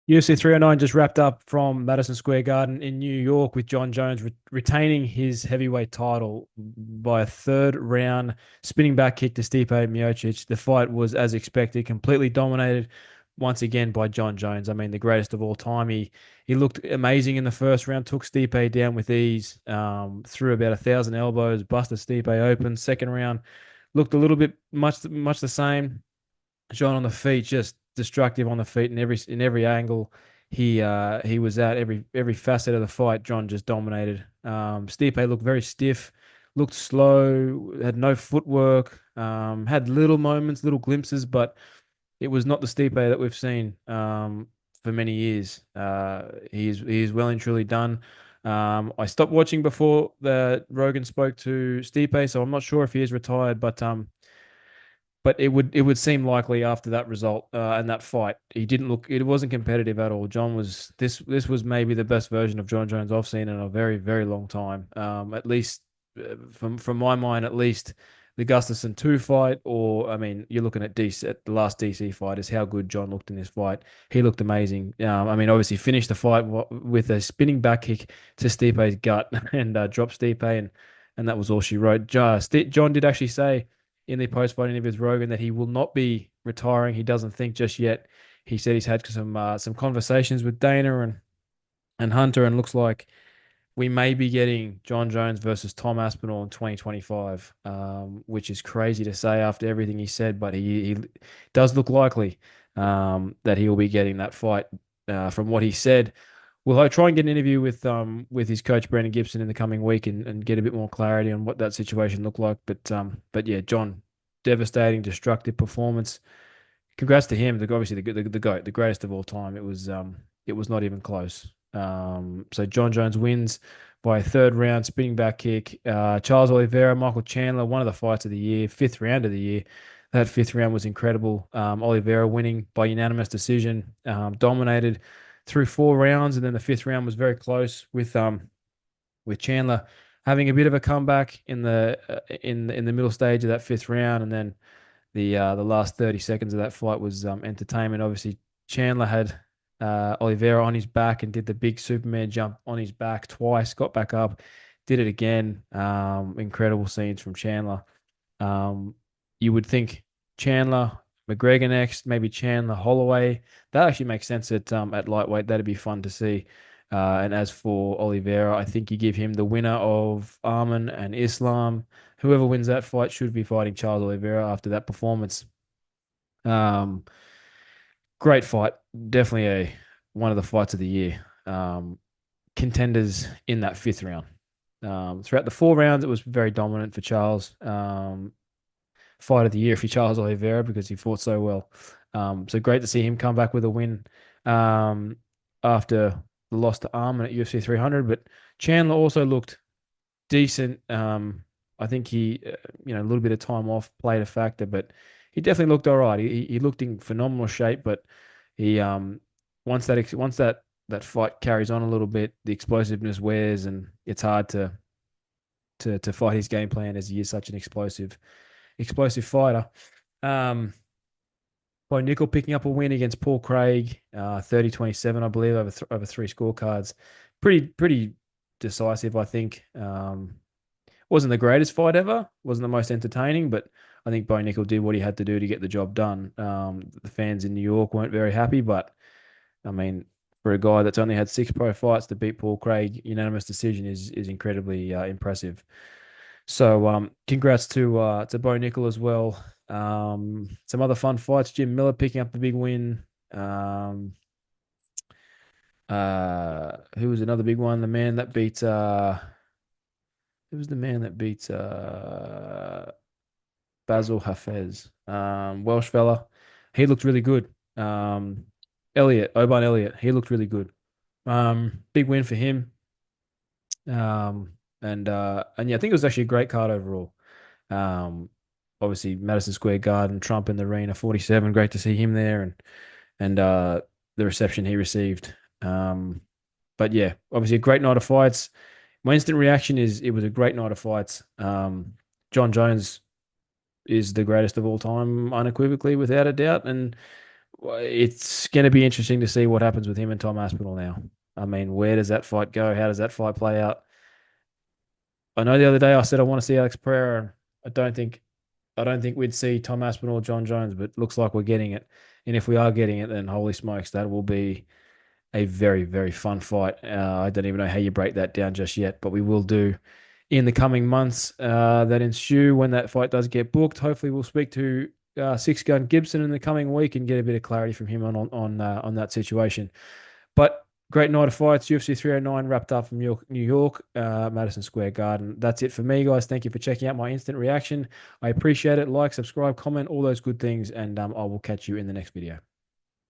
UFC 309 just wrapped up from Madison Square Garden in New York with Jon Jones retaining his heavyweight title by a third round spinning back kick to Stipe Miocic. The fight was as expected, completely dominated once again by Jon Jones. I mean, the greatest of all time. He looked amazing in the first round, took Stipe down with ease, threw about 1,000 elbows, busted Stipe open. Second round looked a little bit much the same. John on the feet, just destructive on the feet in every angle he was at, every facet of the fight. John just dominated. Stipe looked very stiff, looked slow, had no footwork, had little moments, little glimpses, but it was not the Stipe that we've seen for many years. He is well and truly done. I stopped watching before the Rogan spoke to Stipe, so I'm not sure if he is retired, but it would seem likely after that result and that fight. He didn't look. It wasn't competitive at all. John was this was maybe the best version of Jon Jones I've seen in a very very long time. At least from my mind, at least the Gustafsson 2 fight, or I mean, you're looking at DC, at the last DC fight, is how good John looked in this fight. He looked amazing. I mean, obviously finished the fight with a spinning back kick to Stipe's gut and dropped Stipe, and that was all she wrote. John did actually say in the post-fight interview with Rogan that he will not be retiring. He doesn't think just yet. He said he's had some conversations with Dana and Hunter, and looks like we may be getting Jon Jones versus Tom Aspinall in 2025, which is crazy to say after everything he said, but he does look likely that he will be getting that fight. From what he said, we'll try and get an interview with his coach Brandon Gibson in the coming week and get a bit more clarity on what that situation looked like. But yeah, John, devastating, destructive performance. Congrats to him. Obviously the goat, the greatest of all time. It was not even close. So Jon Jones wins by a third round spinning back kick. Charles Oliveira, Michael Chandler, one of the fights of the year, fifth round of the year. That fifth round was incredible. Oliveira winning by unanimous decision, dominated through 4 rounds, and then the fifth round was very close with Chandler having a bit of a comeback in the middle stage of that fifth round, and then the last 30 seconds of that fight was entertainment. Obviously, Chandler had Oliveira on his back and did the big Superman jump on his back twice, got back up, did it again. Incredible scenes from Chandler. Um, you would think Chandler, McGregor next, maybe Chandler, Holloway. That actually makes sense at lightweight. That'd be fun to see. And as for Oliveira, I think you give him the winner of Arman and Islam. Whoever wins that fight should be fighting Charles Oliveira after that performance. Um, Great fight. Definitely a one of the fights of the year. Contenders in that fifth round. Throughout the 4 rounds, it was very dominant for Charles. Fight of the year for Charles Oliveira because he fought so well. So great to see him come back with a win after the loss to Arman at UFC 300. But Chandler also looked decent. I think a little bit of time off played a factor, but he definitely looked all right. He looked in phenomenal shape, but he once that fight carries on a little bit, the explosiveness wears, and it's hard to fight his game plan as he is such an explosive fighter. Um, Bo Nickel picking up a win against Paul Craig, 30-27, I believe, over three scorecards. Pretty decisive, I think. Wasn't the greatest fight ever, wasn't the most entertaining, but I think Bo Nickel did what he had to do to get the job done. The fans in New York weren't very happy, but I mean, for a guy that's only had 6 pro fights to beat Paul Craig, unanimous decision is incredibly impressive. So congrats to Bo Nickel as well. Some other fun fights. Jim Miller picking up the big win. Who was another big one? The man that beat who was the man that beat Basil Hafez? Welsh fella. He looked really good. Oban Elliott, he looked really good. Big win for him. And yeah, I think it was actually a great card overall. Um, Obviously Madison Square Garden, Trump in the arena, 47. Great to see him there, and the reception he received. But yeah, obviously a great night of fights. My instant reaction is it was a great night of fights. Jon Jones is the greatest of all time, unequivocally, without a doubt. And It's going to be interesting to see what happens with him and Tom Aspinall now. I mean, where does that fight go? How does that fight play out? I know the other day I said I want to see Alex Pereira. I don't think I don't think we'd see Tom Aspinall or Jon Jones, but looks like we're getting it. And if we are getting it, then holy smokes, that will be a very, very fun fight. I don't even know how you break that down just yet, but we will do in the coming months that ensue when that fight does get booked. Hopefully, we'll speak to Six Gun Gibson in the coming week and get a bit of clarity from him on that situation. But great night of fights. UFC 309 wrapped up from New York, Madison Square Garden. That's it for me, guys. Thank you for checking out my instant reaction. I appreciate it. Like, subscribe, comment, all those good things, and I will catch you in the next video.